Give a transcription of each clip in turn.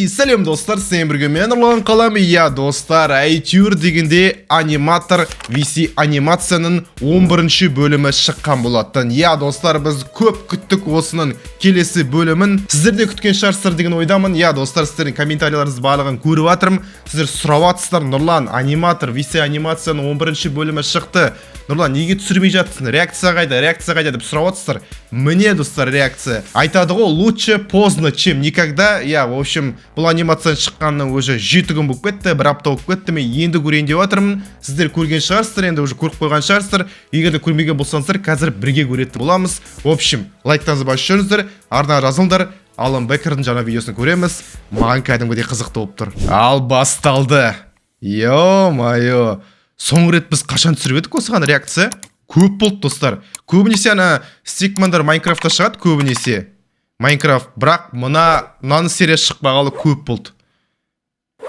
Сәлем достар, сен бірге мен Нұрлан қалам. Иә достар, әйтеуір дегенде аниматор VC анимацияның 11-ші бөлімі шыққан болатын. Иә достар, біз көп күттік осының келесі бөлімін. Сіздер де күткен шығарсыздар деген ойдамын. Иә достар, сіздердің комментарийлеріңіз барлығын көріп жатырмын. Сіздер сұрап жатсыздар, Нұрлан, аниматор VC анимацияның 11-ші бөлімі шықты. Нұрлан, неге түсірмей жатсың? Реакция қайда деп сұрап жатсыздар. Міне достар, реакция. Айтады ғой, лучше поздно, чем никогда. Я, в общем, бұл анимациядан шыққанның уже 7 күн болып кетті, бір апта болып кетті. Мен енді көрейін деп жатырмын. Сіздер көрген шығарсыздар, енді уже көріп қойған шығарсыздар. Егер де көрмеген болсаңыздар, қазір бірге көретін боламыз. В общем, лайктарыңызды басып жүріңіздер, артынан жазылыңдар. Алан Бекердің жаңа видеосын көреміз. Маған кәдімгідей қызықты болып тұр. Ал басталды. Йо-майо. Соңғы рет біз қашан түсіріп едік осыған реакция? Көп болды достар. Көбінесе ана стикмандар Майнкрафтта шығады көбінесе. Майнкрафт, бірақ мынаның серия шықпағалы көп болды.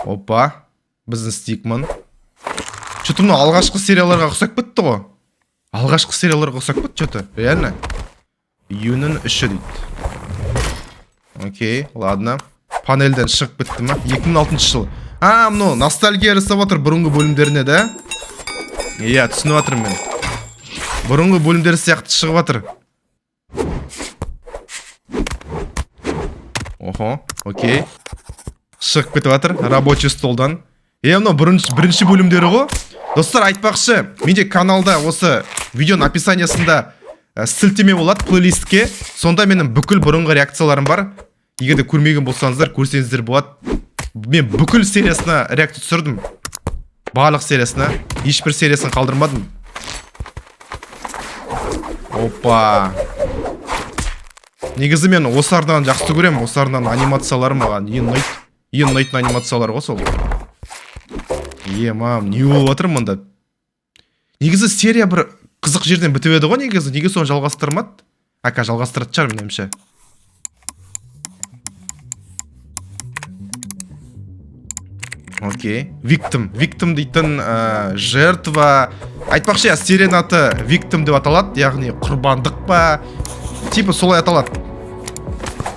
Опа, біздің стикман. Что-то мына алғашқы серияларға ұқсап кетті ғой. Алғашқы серияларға ұқсап кетті что-то. Реально. Юнің үші дейді. Окей, ладно. Панельден шығып кетті ма? 2006 жыл. Мынау ностальгия жасап отыр бұрынғы бөлімдеріне, да? Иә, түсініп жатырмын мен. Бұрынғы бөлімдері сияқты шығып жатыр. Охо, окей. Шығып кетіп жатыр рабочий столдан. Мынау бірінші бөлімдері ғой. Достар, айтпақшы, менде каналда осы видеоның описаниясында сілтеме болады плейлистке. Сонда менің бүкіл бұрынғы реакцияларым бар. Егер де көрмеген болсаңыздар, көрсеңіздер болады. Мен бүкіл сериясына реакция түсірдім. Барлық сериясына. Ешбір сериясын қалдырмадым. Опа. Негізі мен осы арнадан жақсы көрем. Осы арнадан анимациялары маған ең ұнайтын анимациялар ғой сол. Мам, не болып жатыр мұнда? Негізі серия бір қызық жерден бітіп еді ғой негізі. Неге соны жалғастырмады? Жалғастырады шығар меніңше. Окей. Victim дейтін жертва. Айтпақшы, серияның аты Victim деп аталады, яғни құрбандық па? Типа солай аталады.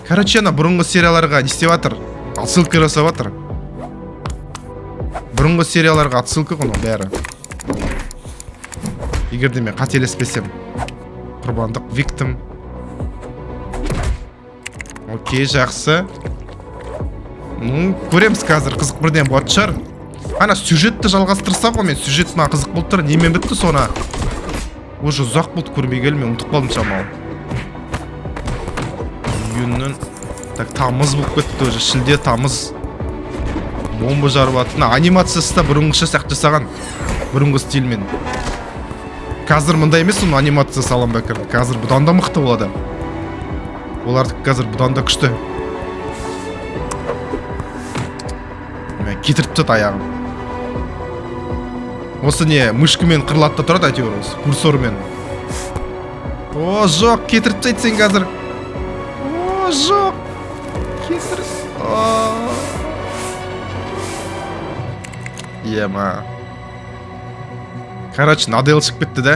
Короче, бұрынғы серияларға не істеп жатыр? Отсылка жасап жатыр. Бұрынғы серияларға отсылка ғой бәрі. Егер де мен қателеспесем. Құрбандық, Victim. Окей, жақсы. Көреміз қазір, қызық бірден болады шығар. Сюжетті жалғастырсақ ғой, мен сюжет маған қызық болды тұр. Немен бітті соны? Уже ұзақ болды көрмегелі, мен ұмытып қалдым шамалы. Июньнің тамыз болып кетті уже, шілде тамыз. Бомба жарып жатыр. Анимациясы да бұрынғыша сияқты жасаған. Бұрынғы стильмен. Қазір мындай емес оның анимациясы Алан Бекер. Қазір бұдан да мықты болады. Олардық қазір бұдан да күшті. Кетіріп тұт аяғым. Осы не, мышкімен қырлатта тұрады әйтеуір осы, курсормен. О, жоқ, кетіріп тұт сен қазір. О, жоқ. Кетіріп. Ема. Короче, надел шығып кетті, да?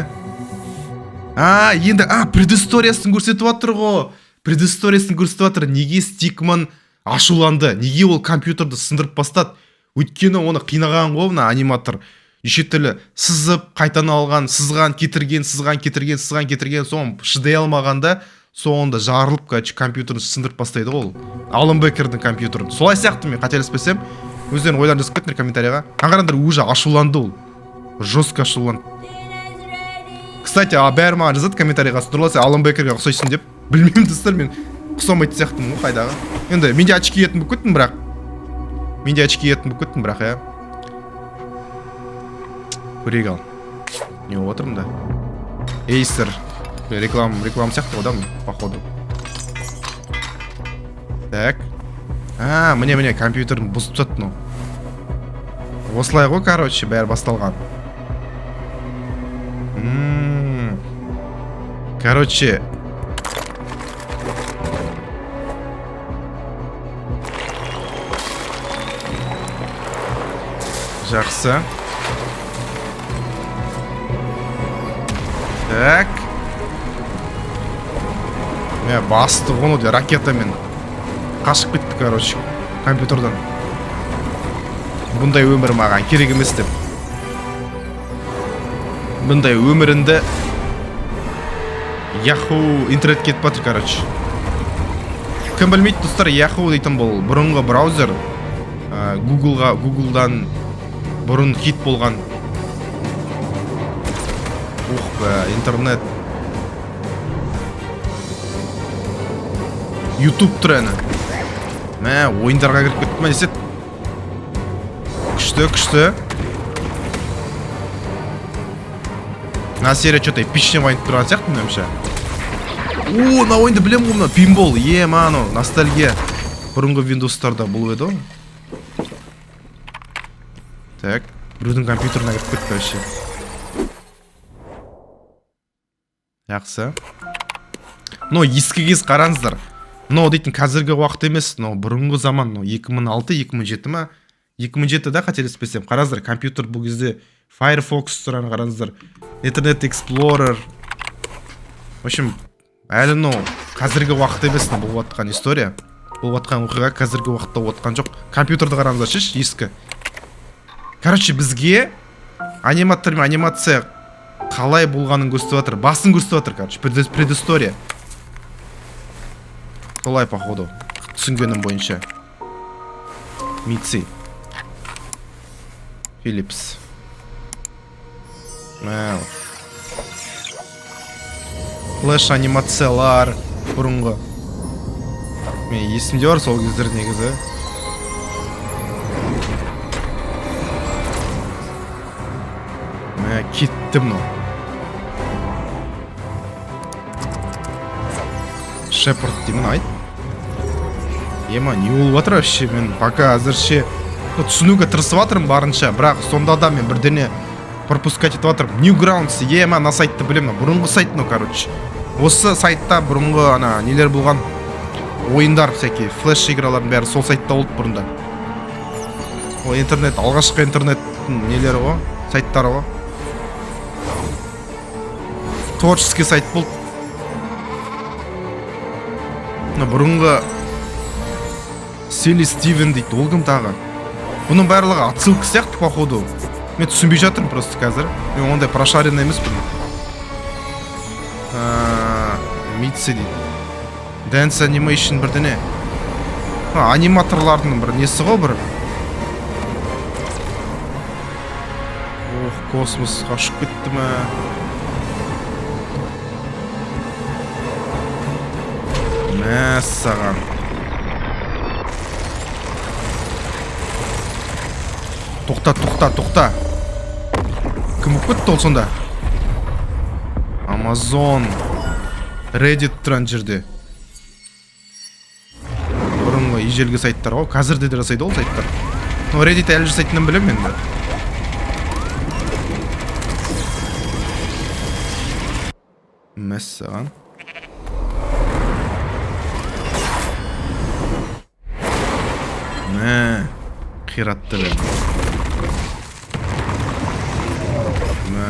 Енді, предысториясын көрсетіп жатыр ғой. Предысториясын көрсетіп жатыр. Неге стикман ашуланды? Неге ол компьютерді сындырып бастады? Өйткені оны қинаған ғой мына аниматор. Неше түрлі сызып, қайтаны алған, сызған, кетірген, соң шыдай алмағанда, соңында жарылып, компьютерін сындырып бастайды ғой ол. Алан Бекердің компьютерін. Солай сияқты мен қателеспесем, өздерің ойларын жазып кетіңдер комментарийға. Қараңдар, уже ашуланды ол. Жестко ашуланды. Кстати, бәрі маған жазады комментарийға, Нұрлан, Алан Бекерге ұқсайсың деп. Білмеймін достар, мен ұқсамайтын сияқтымын ғой қайдағы. Енді менде очки етін болып кеттім, бірақ. Я. Көрейік ал. Не болып отырмын да? Acer. Реклама сияқты ғой да, походу. Так. Міне, компьютерін бұзып тұтты. Осылай ғой, короче, бәрі басталған. Короче. Жақсы. Так. Басты ғону де ракетамен қашып кетті, короче. компьютердан. Бұндай өмір маған керек емес деп. Бұндай өмірінде Yahoo интернет кетіп батыр, короче. Кім білмейді, достар, Yahoo дейтін бұл бұрынғы браузер. Google'дан бұрын хит болған. Ух бе, интернет. YouTube тұр әні. Мә, ойындарға кіріп кетті ма десет. Күшті. На серия что-то эпичный ойын тұрған сияқты меніңше. О, на ойынды білем ғой, пинбол. Ману, ностальгия. Бұрынғы Windows'тарда бұл еді ғой. Так, біреудің компьютеріне кіріп кетті вообще. Жақсы. Но ескі кез қараңыздар. Но дейтін қазіргі уақыт емес, но бұрынғы заман, 2006-2007 ма? 2007-да қателеспесем. Қараңыздар, компьютер бұл кезде Firefox тұраны қараңыздар. Internet Explorer. В общем, әлі қазіргі уақыт емес, бұл отқан история. Бұл отқан оқиға қазіргі уақытта отқан жоқ. Компьютерді қараңыздар, шеш, ескі. Короче, бізге аниматор мен анимация қалай болғанын көрсетіп жатыр. Басын көрсетіп жатыр, короче, предыстория. Солай походу. Түсінгенім бойынша. Митси. Philips. Мәу. Флэш анимациялар бұрынғы. Мен есімде бар сол кездер негізі. Мә, кетті мұны. Шепард деймін, айт. Ема, не болып жатыр вообще, мен пока әзірше түсінуге тырысып жатырмын барынша, бірақ сонда да мен бірдене пропускать етіп жатырмын. Newgrounds, ема, на сайтты білемін, бұрынғы сайт, короче. Осы сайтта бұрынғы нелер болған ойындар, всякие флеш игралардың бәрі сол сайтта болды бұрында. Ол интернет, алғашқы интернеттің нелері ғой, сайттары ғой. Творческий сайт болды. Бұрынғы Сели Стивен дейді, ол кім тағы? Бұның барлығы отсылка сияқты, походу. Мен түсінбей жатырмын просто қазір. Мен ондай прошаренный емес бұны. Митси дейді. Dance Animation бірдене. Аниматорлардың бір несі ғой бір. Ох, космосқа ұшып кетті ме? Мәссаған. Тоқта. Кім өп кетті ол сонда? Amazon. Reddit тұран жерде. Бұрынғы ежелгі сайттар ғой. Қазірде де жасайды ол сайттар. Reddit әлі жасайтынын білем мен. Мәссаған. Мә, қиратты бәлі. Мә.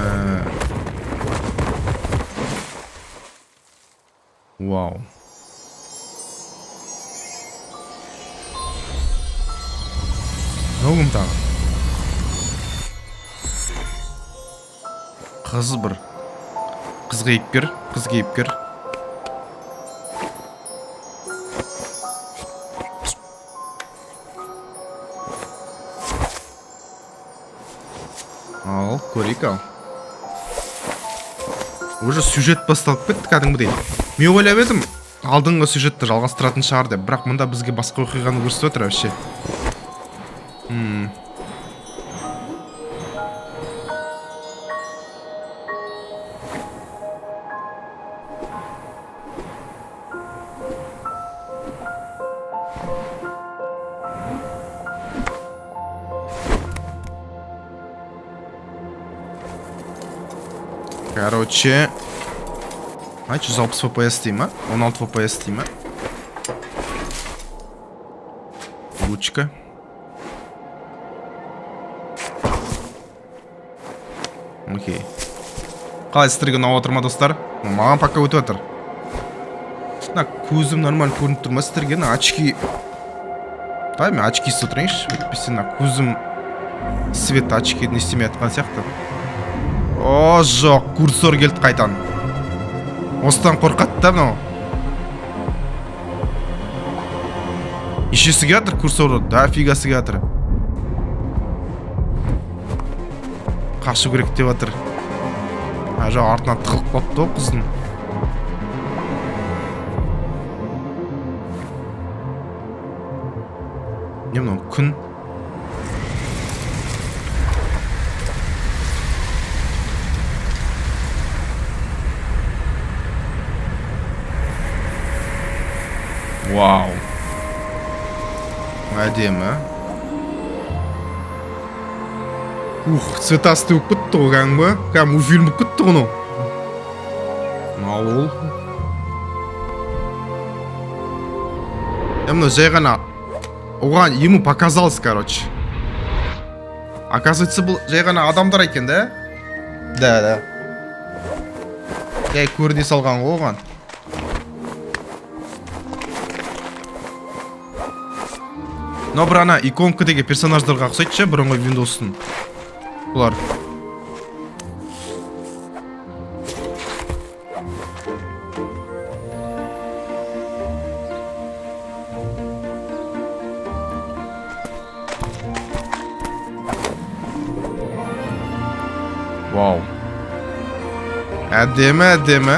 Вау. Оғым тағы. Қыз бір. Қыз кейіпкер. Ал, көрейік ал. Уже сюжет басталып кетті кәдімгідей. Мен ойлап едім, алдыңғы сюжетті жалғастыратын шығар деп, бірақ мұнда бізге басқа оқиғаны көрсетіп отыр вообще. Короче, 160 FPS дейм, 16 FPS дейм. Ручка. Окей. Қалай сіздерге ұнап отыр ма, достар? Маған пока өтіп отыр. Көзім нормально көрініп тұрмас сіздерге, очки Дай мен очкисіз отырайыншы, өйтпесе мына көзім свет очки не істемей жатқан сияқты. О, жоқ, курсор келді қайтан. Осыдан қорқады да мынау. Ешесі келатыр курсоры, да фигасы келатыр. Қашу керек деп жатыр. Жоқ, артынан тығылып қалыпты ғой қыздың. Не мынау, күн? Вау. Әдемі. Цветасты болып кетті ғой кәдімгі. Кәдімгі фильм болып кетті ғой. Ауыл. Мынау жай ғана оған ему показалось, короче. Оказывается, бұл жай ғана адамдар екен, да? Да. Жай көріне салған ғой оған. Но бір ана иконкадегі персонаждарға ұқсайды ше, бұрынғы Windows'тың. Бұлар. Вау. Әдемі.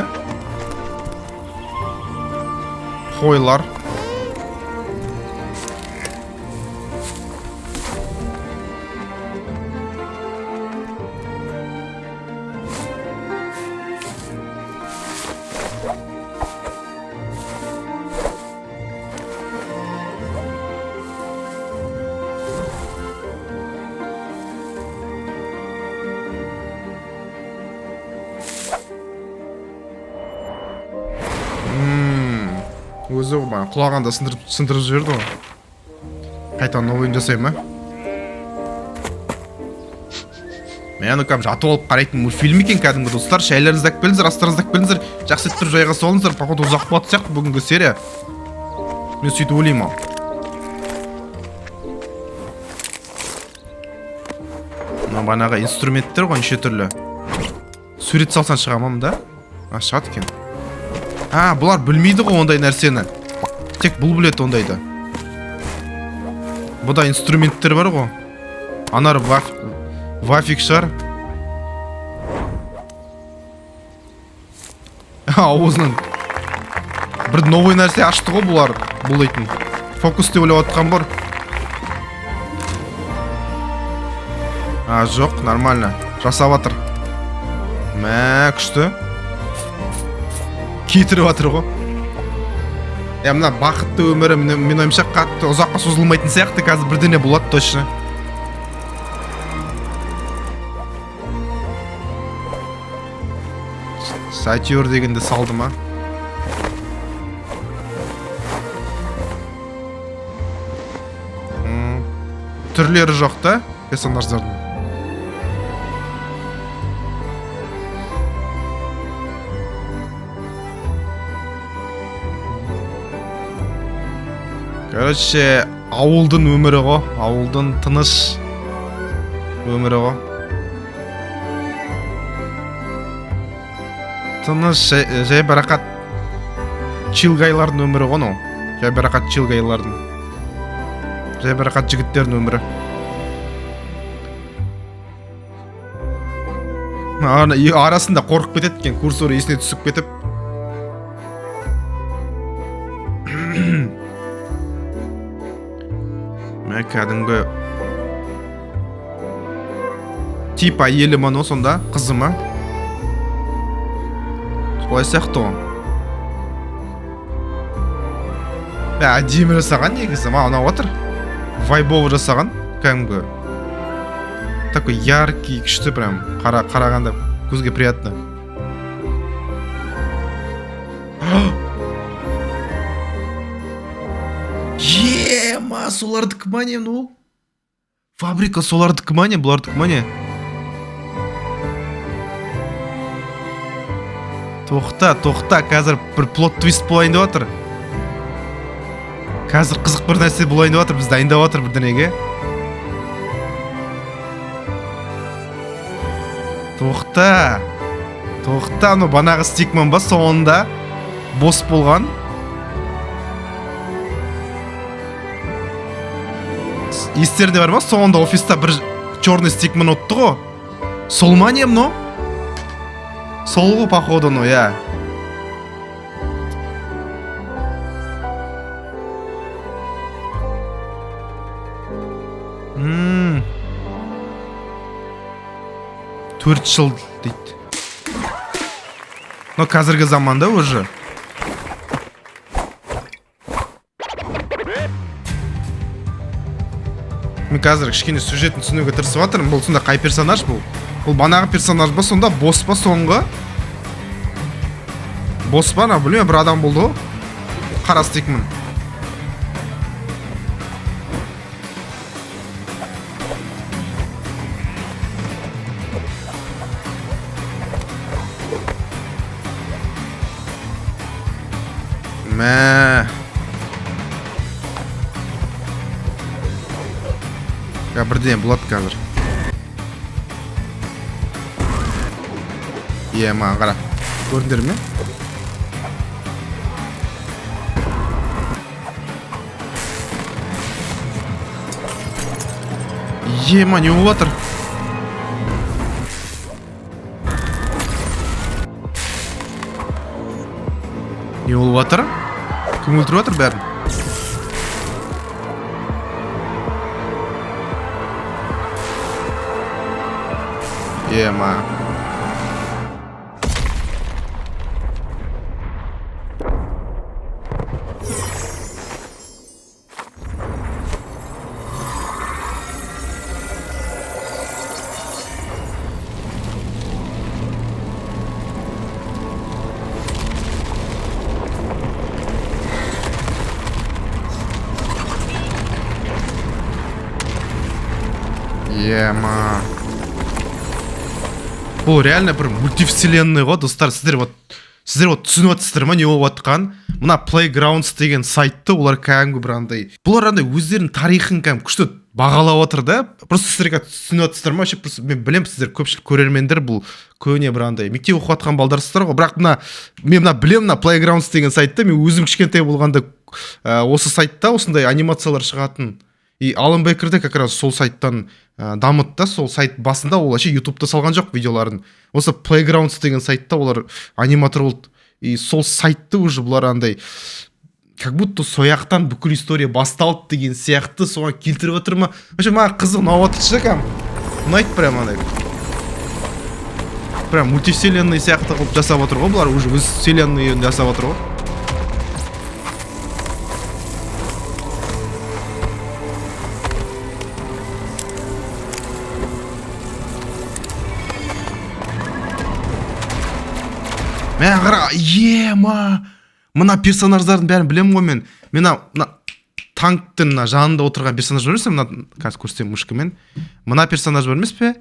Қойлар. Өзі құлағанда сындырып жіберді ғой. Қайтан новыйын жасай ма? Мен өкем жатып алып қарайтын мультфильм екен кәдімгі достар. Шәйлеріңізді әк келіңіздер, астарыңызды әк келіңіздер. Жақсы етіп жайға салыңыздар. Походу ұзақ болады сияқты бүгінгі серия. Мен сөйтіп ойлаймын. Мына банаға инструменттер ғой неше түрлі. Сурет салсан шығамам да? Шығады екен. Бұлар білмейді ғой ондай нәрсені. Тек бұл білет ондайды. Бұда инструменттер бар ғой. Анар вафик шығар. Ауызынан бір новый нәрсе ашты ғой бұлар. Бұл дейтін. Фокус деп ойлап отқан бар. Жоқ, нормально. Жасап атыр. Күшті. Кетіріп атыр ғой. Мына бақытты өмірі мен ойымша қатты ұзаққа созылмайтын сияқты, қазір бірдене болады точно. Сатюр дегенде салды ма? Түрлері жоқ та персонаждардың. Короче, ауылдың өмірі ғой, ауылдың тыныш өмірі ғой. Тыныш, жай барақат чилгайлардың өмірі ғой, жай барақат чилгайлардың. Жай барақат жігіттердің өмірі. Арасында қорқып кетеді екен, курсоры есіне түсіп кетіп. Кәдімгі тип әйелі ма, сонда қызы ма? Солай сияқты ғой. Әдемі жасаған негізі, ұнап отыр. Вайбовы жасаған, кәдімгі. Такой яркий, күшті прям, қарағанда көзге приятно. Ема, солардікі ма не, ну? Фабрика солардікі ма не, бұлардікі ма не? Тоқта, қазір бір плот твист болайын деп отыр. Қазір қызық бір нәрсе болайын деп жатыр, біз дайындап жатыр бірдеңеге. Тоқта, ну банағы стикман ба соңында бос болған. Естерде бар ма? Соңында офиста бір черный стикман отты ғой. Сол ма не мно? Сол ғой походу, ну я. Төрт жыл дейді. Но қазіргі заманда уже. Мен қазір кішкене сюжетін түсінуге тырысып жатырмын. Бұл сонда қай персонаж бұл? Бұл банағы персонаж ба, сонда босс па соңғы? Босс па, білмеймін, бір адам болды ғой. Қара стикман. Мә. Я бірден болады қазір. Маған қара. Көрдіңдер ме? Не болып жатыр? Не болып жатыр? Кім өлтіріп жатыр бәрін? Бұл реально бір мультивселенная ғой, достар. Сіздер вот түсініп отырсыздар ма не болып жатқан? Мына Playgrounds деген сайтты олар кәдімгі бір андай. Бұлар андай өздерінің тарихын кәдімгі күшті бағалап отыр да. Просто сіздер түсініп отырсыздар ма? Мен білем, сіздер көпшілік көрермендер бұл көне бір андай мектеп оқып жатқан балдарсыздар ғой. Бірақ мен білем Playgrounds деген сайтты. Мен өзім кішкентай болғанда осы сайтта осындай анимациялар шығатын. И Алан Бейкерде как раз сол сайттан дамытты. Сол сайт басында ол вообще ютубта салған жоқ видеоларын. Осы Playgrounds деген сайтта олар аниматор болды. И сол сайтты уже бұлар андай как будто сояқтан бүкіл история басталды деген сияқты соған келтіріп отыр ма? Вообще маған қызық ұнап отыр кәм. Ұнайды прям андай. Прям мультивселенная сияқты қылып жасап отыр ғой бұлар, уже өз вселенныйын жасап отыр ғой. Мен қара, мына персонаждардың бәрін білем ғой мен. Мен танктың жанында отырған персонаж бар емес пе? Мына қазір көрсетем мышкамен. Мына персонаж бар емес пе?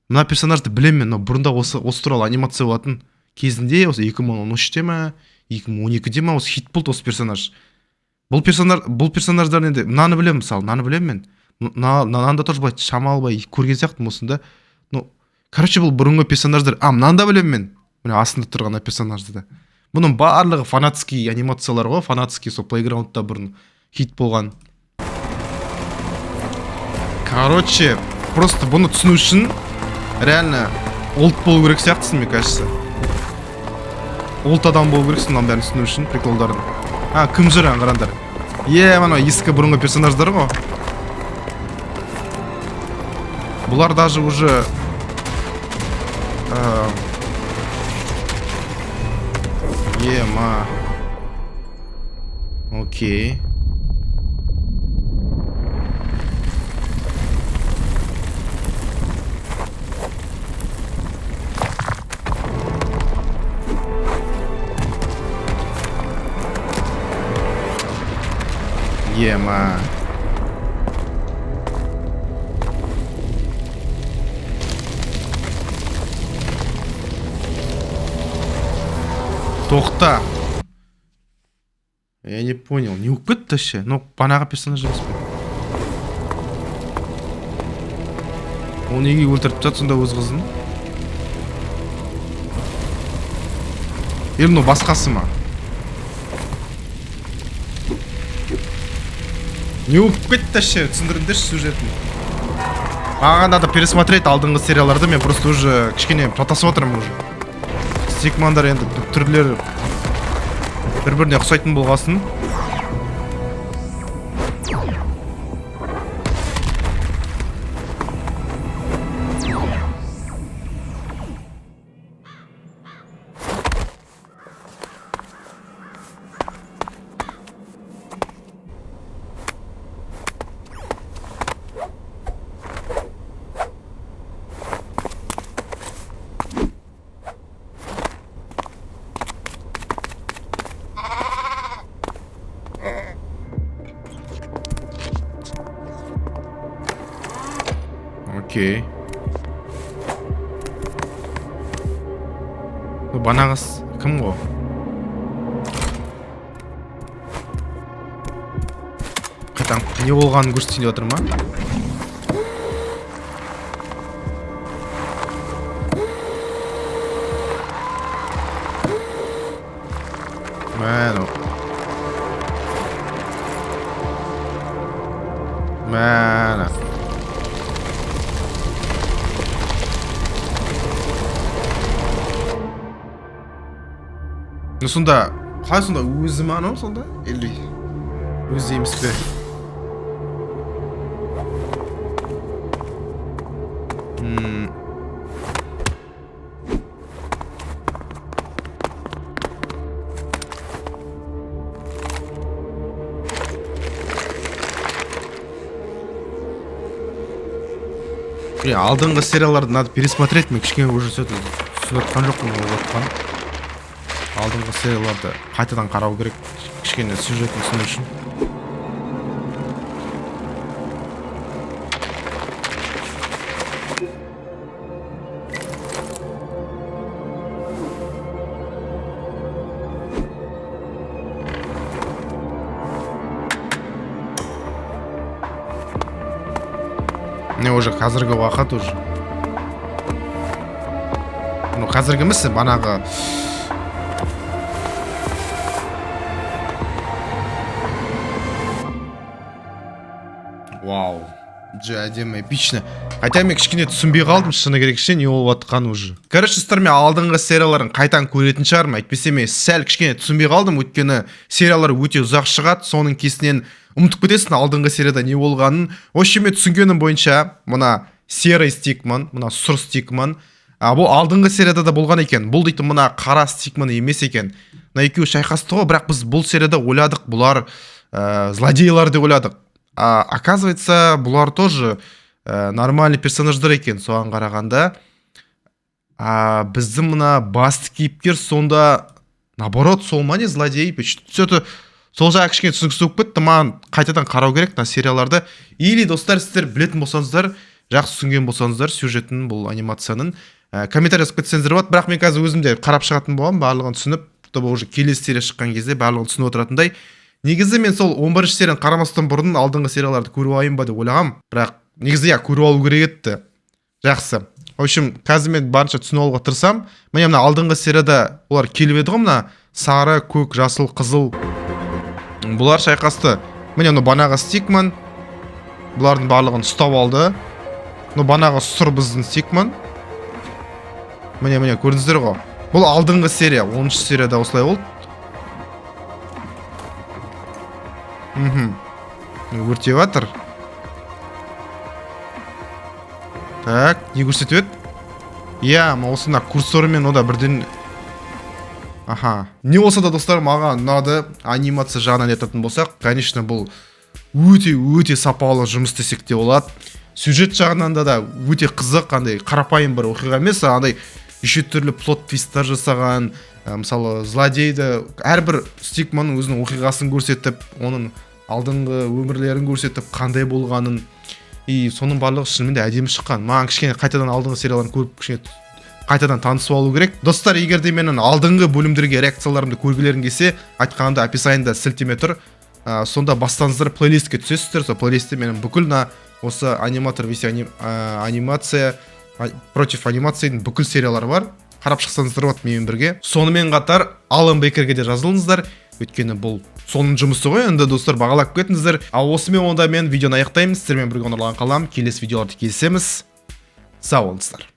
Мына персонажды білем мен. Бұрында осы туралы анимация болатын кезінде, осы 2013-те ме, 2012-де ме осы хит болды осы персонаж. Бұл персонаждар енді мынаны білем, мысалы, мынаны білем мен. Мынаны да тоже былай шамалбай көрген сияқтымын осында. Ну, короче, бұл бұрынғы персонаждар. Мынаны да білем мен. Міне астында тұрған персонажды да. Бұның барлығы фанатский анимациялар ғой, фанатский сол Playground'да бұрын хит болған. Короче, просто бұны түсіну үшін реально олд болу керек сияқтысың, мне кажется. Олд адам болу керексің мынаның бәрін түсіну үшін приколдарын. Кім жүр қараңдар. Мына ескі бұрынғы персонаждар ғой. Бұлар даже уже Окей. Тоқта. Я не понял, не болып кетті ше. Ну, банаға персонаж емес пе? Ол неге өлтіріп жатыр сонда өз қызын? Или ну басқасы ма? Не болып кетті ше, түсіндіріңдерші сюжетін. Маған надо пересмотреть алдыңғы серияларды, мен просто уже кішкене шатасып отырмын уже. Стикмандар енді түрлері бір-біріне ұқсайтын болғасын. Окей. Банағыз кім ғой? Қайтан не болғанын көрсетейін деп отыр ма? Мәні. Ну сонда, қалай сонда өзі ма анау сонда? Или өзі емес пе? Алдыңғы серияларды надо пересмотреть, мен кішкене уже сөйтіп түсініп жатқан жоқпын болып жатқан. Алдыңғы серияларды қайтадан қарау керек, кішкене сюжетін түсіну үшін. Не уже қазіргі уақыт уже. Ну қазіргі емес, банағы вау, әдемі, эпично. Хотя мен кішкене түсінбей қалдым, шыны керекше не болып жатқаны уже. Короче, сіздер мен алдыңғы серияларын қайтан көретін шығармын, әйтпесе мен сәл кішкене түсінбей қалдым, өйткені сериялар өте ұзақ шығады, соның кесінен ұмытып кетесің алдыңғы серияда не болғанын. Осы мен түсінгенім бойынша, мына серый стикман, мына сұр стикман, бұл алдыңғы серияда да болған екен. Бұл дейтін мына қара стикман емес екен. Мына екеуі шайқасты ғой, бірақ біз бұл серияда ойладық, бұлар злодейлар деп ойладық. Оказывается, бұлар тоже нормальный персонаждар екен, соған қарағанда. Біздің мына басты кейіпкер сонда, наоборот, сол ма не злодей? Сөйті сол жағы кішкене түсініксіз болып кетті, маған қайтадан қарау керек мына серияларды. Или достар, сіздер білетін болсаңыздар, жақсы түсінген болсаңыздар сюжетін, бұл анимацияның комментарий жазып кетсеңіздер болады. Бірақ мен қазір өзім де қарап шығатын боламын, барлығын түсініп, чтобы уже келесі серия шыққан кезде барлығын түсініп отыратындай. Негізі мен сол 11-ші серияны қарамастан бұрын алдыңғы серияларды көріп алайын ба деп ойлағам, бірақ негізі көріп алу керек еді. Жақсы. В общем, қазір мен барынша түсініп алуға тырысам. Міне мына алдыңғы серияда олар келіп еді ғой, мына сары, көк, жасыл, қызыл. Бұлар шайқасты. Міне банағы стикман. Бұлардың барлығын ұстап алды. Банағы сұр біздің стикман. Міне көрдіңіздер ғой. Бұл алдыңғы серия, 10-ші серияда осылай болды. Өртеп жатыр. Так, не көрсетіп еді? Иә, осында курсорымен ода бірден. Аха. Не болса да достар, маған ұнады. Анимация жағынан айтатын болсақ, конечно, бұл өте сапалы жұмыс десек те болады. Сюжет жағынан да өте қызық, қандай қарапайым бір оқиға емес, андай еще түрлі плот-твисттер жасаған. Мысалы, злодейді әрбір стикманның өзінің оқиғасын көрсетіп, оның алдыңғы өмірлерін көрсетіп, қандай болғанын, и соның барлығы шынымен де әдемі шыққан. Маған кішкене қайтадан алдыңғы серияларын көріп кішкене қайтадан танысып алу керек. Достар, егер де менің алдыңғы бөлімдерге реакцияларымды көргілерің келсе, айтқанымда описаниеда сілтеме тұр. Сонда бастаңыздар, плейлистке түсесіздер. Сол плейлистте менің бүкіл осы аниматор VC анимация против анимацияның бүкіл сериялары бар. Қарап шықсаңыздар болады менімен бірге. Сонымен қатар Алан Бейкерге де жазылыңыздар. Өйткені бұл соның жұмысы ғой. Енді достар, бағалап кетіңіздер. Ал осымен онда мен видеоны аяқтаймын. Сіздермен бірге оңырлаған қалам. Келесі видеоларда кездесеміз. Сау болыңыздар.